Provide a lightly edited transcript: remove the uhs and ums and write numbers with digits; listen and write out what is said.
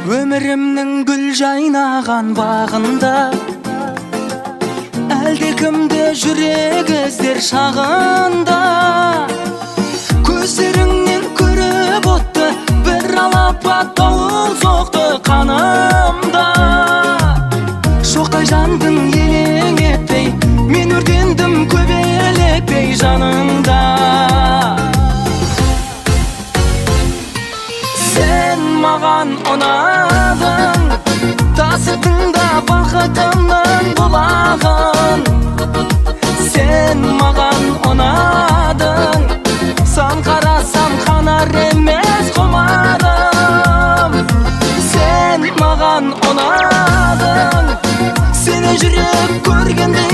Өмірімнің гүл жайнаған бағында әлде кімді жүрек іздер шағында. Көздеріңнен көріп отты бір алапат дауыл соқты қанымда. Шоқтай жандың елең етпей, мен өртендім көбелектей жаныңда. Сен маған ұнадың, тасыдың да бақытымның бұлағын. Сен маған ұнадың, сан қарасам қанар емес құмарым. Сен маған ұнадың, сені жүрек көргенде